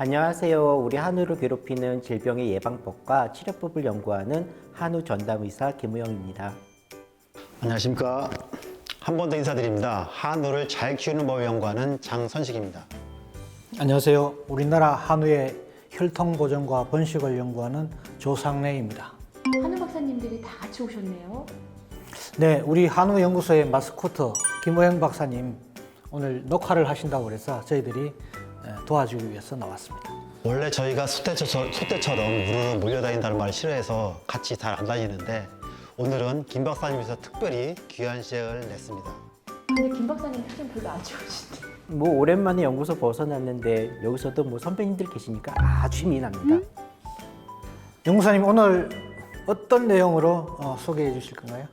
안녕하세요. 우리 한우를 괴롭히는 질병의 예방법과 치료법을 연구하는 한우 전담의사 김우영입니다. 안녕하십니까. 한 번 더 인사드립니다. 한우를 잘 키우는 법을 연구하는 장선식입니다. 안녕하세요. 우리나라 한우의 혈통 보존과 번식을 연구하는 조상래입니다. 한우 박사님들이 다 같이 오셨네요. 네, 우리 한우연구소의 마스코트 김호영 박사님 오늘 녹화를 하신다고 그래서 저희들이 도와주기 위해서 나왔습니다. 원래 저희가 소떼처럼 우르르 몰려다닌다는 말을 싫어해서 같이 잘 안 다니는데 오늘은 김 박사님께서 특별히 귀한 시간을 냈습니다. 근데 김 박사님 표정 별로 안 좋으신데. 오랜만에 연구소 벗어났는데 여기서도 선배님들 계시니까 아주 미납니다. 연구사님 오늘 어떤 내용으로 소개해 주실 건가요?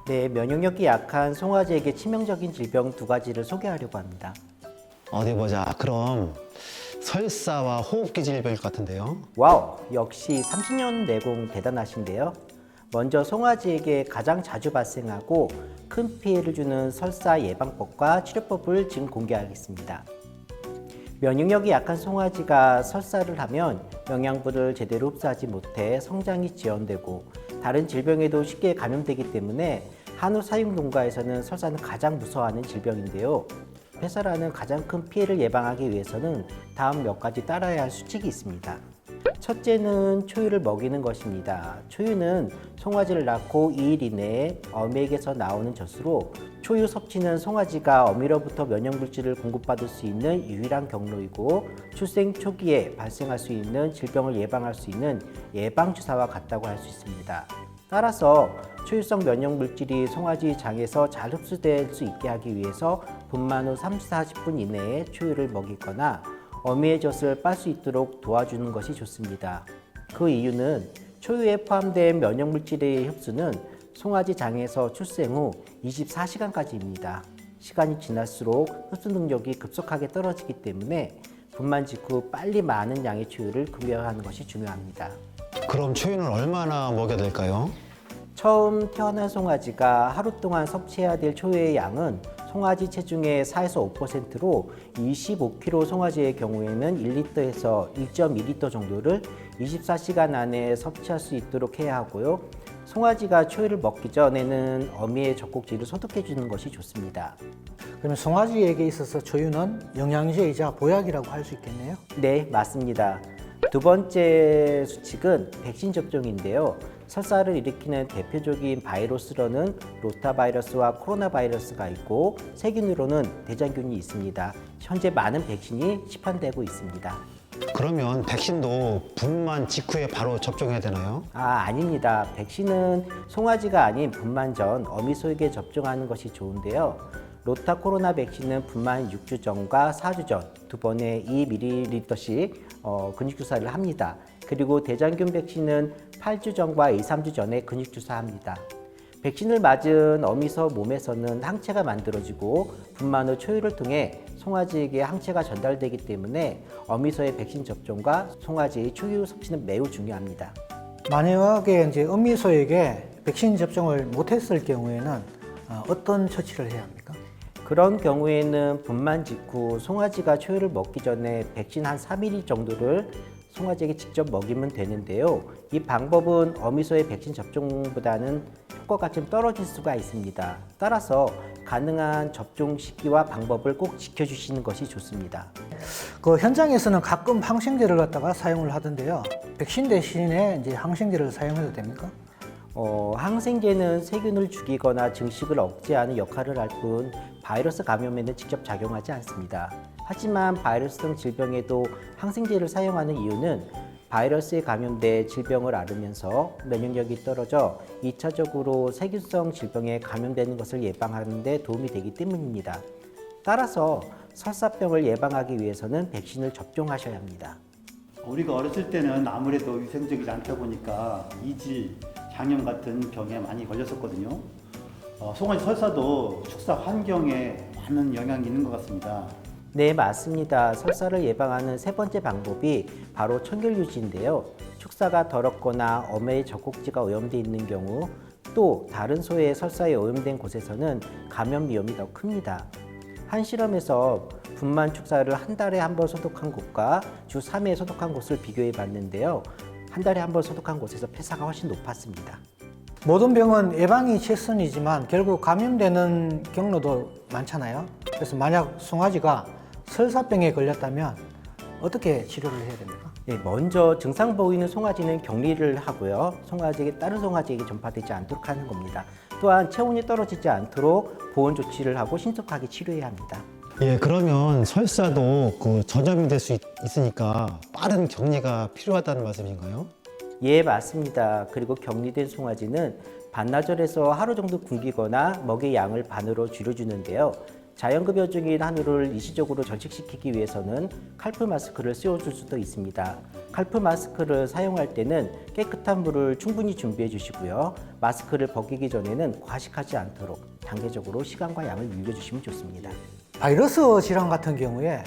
네, 면역력이 약한 송아지에게 치명적인 질병 두 가지를 소개하려고 합니다. 어디 보자. 그럼 설사와 호흡기 질병일 것 같은데요. 와우, 역시 30년 내공 대단하신데요. 먼저 송아지에게 가장 자주 발생하고 큰 피해를 주는 설사 예방법과 치료법을 지금 공개하겠습니다. 면역력이 약한 송아지가 설사를 하면 영양분을 제대로 흡수하지 못해 성장이 지연되고 다른 질병에도 쉽게 감염되기 때문에 한우 사육 농가에서는 설사는 가장 무서워하는 질병인데요. 폐설하는 가장 큰 피해를 예방하기 위해서는 다음 몇 가지 따라야 할 수칙이 있습니다. 첫째는 초유를 먹이는 것입니다. 초유는 송아지를 낳고 2일 이내에 어미에게서 나오는 젖으로 초유 섭취는 송아지가 어미로부터 면역물질을 공급받을 수 있는 유일한 경로이고 출생 초기에 발생할 수 있는 질병을 예방할 수 있는 예방주사와 같다고 할 수 있습니다. 따라서 초유성 면역물질이 송아지 장에서 잘 흡수될 수 있게 하기 위해서 분만 후 30-40분 이내에 초유를 먹이거나 어미의 젖을 빨 수 있도록 도와주는 것이 좋습니다. 그 이유는 초유에 포함된 면역물질의 흡수는 송아지 장에서 출생 후 24시간까지입니다. 시간이 지날수록 흡수 능력이 급속하게 떨어지기 때문에 분만 직후 빨리 많은 양의 초유를 급여하는 것이 중요합니다. 그럼 초유는 얼마나 먹여야 될까요? 처음 태어난 송아지가 하루 동안 섭취해야 될 초유의 양은 송아지 체중의 4에서 5%로 25kg 송아지의 경우에는 1리터에서 1.2리터 정도를 24시간 안에 섭취할 수 있도록 해야 하고요. 송아지가 초유를 먹기 전에는 어미의 젖꼭지를 소독해 주는 것이 좋습니다. 그러면 송아지에게 있어서 초유는 영양제이자 보약이라고 할 수 있겠네요? 네, 맞습니다. 두 번째 수칙은 백신 접종인데요. 설사를 일으키는 대표적인 바이러스로는 로타바이러스와 코로나 바이러스가 있고 세균으로는 대장균이 있습니다. 현재 많은 백신이 시판되고 있습니다. 그러면 백신도 분만 직후에 바로 접종해야 되나요? 아닙니다. 백신은 송아지가 아닌 분만 전 어미소에게 접종하는 것이 좋은데요. 로타 코로나 백신은 분만 6주 전과 4주 전 두 번에 2ml씩 근육주사를 합니다. 그리고 대장균 백신은 8주 전과 2-3주 전에 근육주사합니다. 백신을 맞은 어미소 몸에서는 항체가 만들어지고 분만 후 초유를 통해 송아지에게 항체가 전달되기 때문에 어미소의 백신 접종과 송아지의 초유 섭취는 매우 중요합니다. 만약에 이제 어미소에게 백신 접종을 못했을 경우에는 어떤 처치를 해야 합니까? 그런 경우에는 분만 직후 송아지가 초유를 먹기 전에 백신 한 3mm 정도를 송아지에게 직접 먹이면 되는데요. 이 방법은 어미소의 백신 접종보다는 효과가 좀 떨어질 수가 있습니다. 따라서 가능한 접종 시기와 방법을 꼭 지켜주시는 것이 좋습니다. 그 현장에서는 가끔 항생제를 갖다가 사용을 하던데요. 백신 대신에 이제 항생제를 사용해도 됩니까? 항생제는 세균을 죽이거나 증식을 억제하는 역할을 할 뿐 바이러스 감염에는 직접 작용하지 않습니다. 하지만 바이러스성 질병에도 항생제를 사용하는 이유는 바이러스에 감염돼 질병을 앓으면서 면역력이 떨어져 2차적으로 세균성 질병에 감염되는 것을 예방하는 데 도움이 되기 때문입니다. 따라서 설사병을 예방하기 위해서는 백신을 접종하셔야 합니다. 우리가 어렸을 때는 아무래도 위생적이지 않다 보니까 이질, 장염 같은 병에 많이 걸렸었거든요. 송아지 설사도 축사 환경에 많은 영향이 있는 것 같습니다. 네, 맞습니다. 설사를 예방하는 세 번째 방법이 바로 청결 유지인데요. 축사가 더럽거나 어미의 젖꼭지가 오염되어 있는 경우 또 다른 소의 설사에 오염된 곳에서는 감염 위험이 더 큽니다. 한 실험에서 분만 축사를 한 달에 한 번 소독한 곳과 주 3회 소독한 곳을 비교해 봤는데요. 한 달에 한 번 소독한 곳에서 폐사가 훨씬 높았습니다. 모든 병은 예방이 최선이지만 결국 감염되는 경로도 많잖아요. 그래서 만약 송아지가 설사병에 걸렸다면 어떻게 치료를 해야 됩니까? 네, 먼저 증상 보이는 송아지는 격리를 하고요. 다른 송아지에게 전파되지 않도록 하는 겁니다. 또한 체온이 떨어지지 않도록 보온 조치를 하고 신속하게 치료해야 합니다. 예, 그러면 설사도 그 전염이 될 수 있으니까 빠른 격리가 필요하다는 말씀인가요? 예, 맞습니다. 그리고 격리된 송아지는 반나절에서 하루 정도 굶기거나 먹이의 양을 반으로 줄여주는데요. 자연급여 중인 한우를 일시적으로 전식시키기 위해서는 칼프 마스크를 씌워줄 수도 있습니다. 칼프 마스크를 사용할 때는 깨끗한 물을 충분히 준비해 주시고요. 마스크를 벗기기 전에는 과식하지 않도록 단계적으로 시간과 양을 늘려주시면 좋습니다. 바이러스 질환 같은 경우에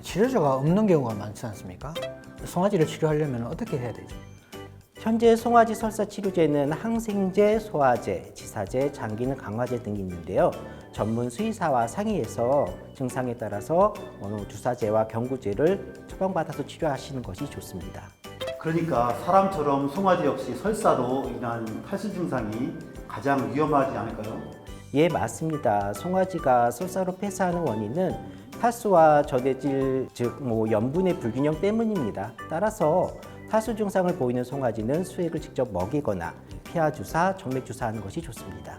치료제가 없는 경우가 많지 않습니까? 송아지를 치료하려면 어떻게 해야 되죠? 현재 송아지 설사 치료제는 항생제, 소화제, 지사제, 장기능 강화제 등이 있는데요. 전문 수의사와 상의해서 증상에 따라서 주사제와 경구제를 처방받아서 치료하시는 것이 좋습니다. 그러니까 사람처럼 송아지 역시 설사로 인한 탈수 증상이 가장 위험하지 않을까요? 예, 맞습니다. 송아지가 설사로 폐사하는 원인은 탈수와 저대질, 즉 염분의 불균형 때문입니다. 따라서 탈수 증상을 보이는 송아지는 수액을 직접 먹이거나 피하 주사, 정맥 주사하는 것이 좋습니다.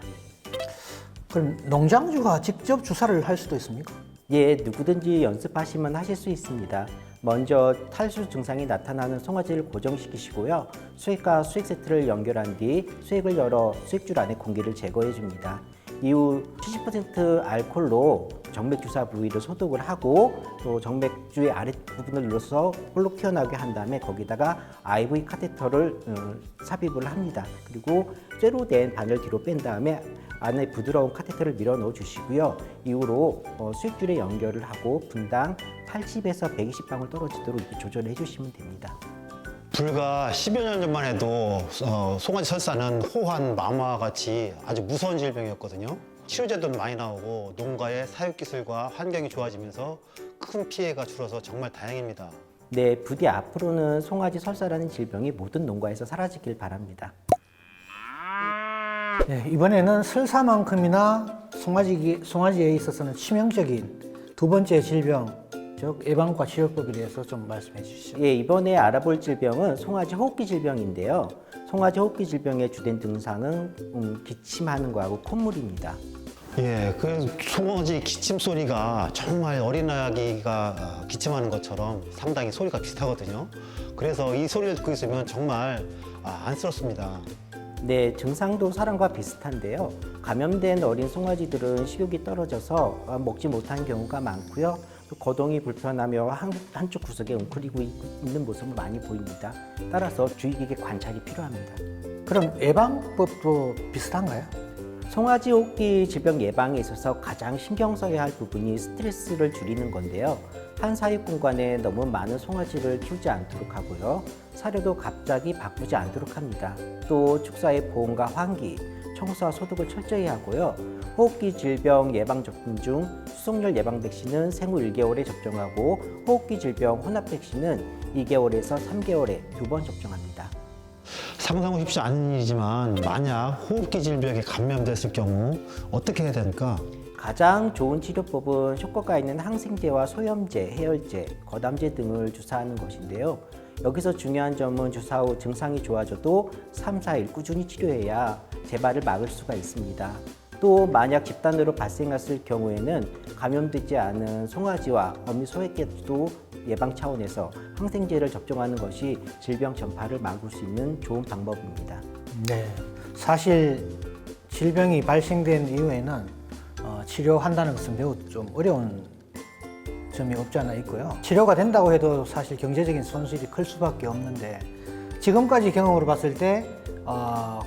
그럼 농장주가 직접 주사를 할 수도 있습니까? 예, 누구든지 연습하시면 하실 수 있습니다. 먼저 탈수 증상이 나타나는 송아지를 고정시키시고요. 수액과 수액 세트를 연결한 뒤 수액을 열어 수액줄 안에 공기를 제거해 줍니다. 이후 70% 알코올로 정맥 주사 부위를 소독을 하고 또 정맥주의 아랫부분을 눌러서 볼록 튀어나오게 한 다음에 거기다가 IV 카테터를 삽입을 합니다. 그리고 쇠로 된 바늘 뒤로 뺀 다음에 안에 부드러운 카테터를 밀어 넣어 주시고요. 이후로 수액줄에 연결을 하고 분당 80에서 120방울 떨어지도록 이렇게 조절해 주시면 됩니다. 불과 10여 년 전만 해도 송아지 설사는 호환, 마모와 같이 아주 무서운 질병이었거든요. 치료제도 많이 나오고 농가의 사육기술과 환경이 좋아지면서 큰 피해가 줄어서 정말 다행입니다. 네, 부디 앞으로는 송아지 설사라는 질병이 모든 농가에서 사라지길 바랍니다. 네, 이번에는 설사만큼이나 송아지에 있어서는 치명적인 두 번째 질병, 즉 예방과 치료법에 대해서 좀 말씀해 주시죠. 예, 이번에 알아볼 질병은 송아지 호흡기 질병인데요. 송아지 호흡기 질병의 주된 증상은 기침하는 거하고 콧물입니다. 예, 그 송아지 기침 소리가 정말 어린아기가 기침하는 것처럼 상당히 소리가 비슷하거든요. 그래서 이 소리를 듣고 있으면 정말 안쓰럽습니다. 네, 증상도 사람과 비슷한데요. 감염된 어린 송아지들은 식욕이 떨어져서 먹지 못하는 경우가 많고요. 또 거동이 불편하며 한쪽 구석에 웅크리고 있는 모습을 많이 보입니다. 따라서 주의 깊게 관찰이 필요합니다. 그럼 예방법도 비슷한가요? 송아지 호흡기 질병 예방에 있어서 가장 신경 써야 할 부분이 스트레스를 줄이는 건데요. 한 사육 공간에 너무 많은 송아지를 키우지 않도록 하고요. 사료도 갑자기 바꾸지 않도록 합니다. 또 축사의 보온과 환기, 청소와 소독을 철저히 하고요. 호흡기 질병 예방 접종 중 수송열 예방 백신은 생후 1개월에 접종하고 호흡기 질병 혼합 백신은 2개월에서 3개월에 2번 접종합니다. 상상하고 싶지 않은 일이지만 만약 호흡기 질병에 감염됐을 경우 어떻게 해야 됩니까? 가장 좋은 치료법은 효과가 있는 항생제와 소염제, 해열제, 거담제 등을 주사하는 것인데요. 여기서 중요한 점은 주사 후 증상이 좋아져도 3, 4일 꾸준히 치료해야 재발을 막을 수가 있습니다. 또 만약 집단으로 발생했을 경우에는 감염되지 않은 송아지와 어미 소에게도 예방 차원에서 항생제를 접종하는 것이 질병 전파를 막을 수 있는 좋은 방법입니다. 네, 사실 질병이 발생된 이후에는 치료한다는 것은 매우 좀 어려운 점이 없지 않아 있고요. 치료가 된다고 해도 사실 경제적인 손실이 클 수밖에 없는데 지금까지 경험으로 봤을 때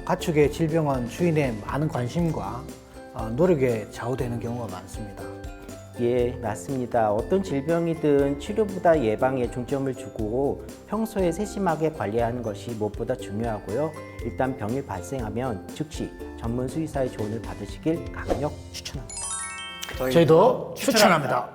가축의 질병은 주인의 많은 관심과 노력에 좌우되는 경우가 많습니다. 예, 맞습니다. 어떤 질병이든 치료보다 예방에 중점을 두고 평소에 세심하게 관리하는 것이 무엇보다 중요하고요. 일단 병이 발생하면 즉시 전문 수의사의 조언을 받으시길 강력 추천합니다. 저희도 추천합니다.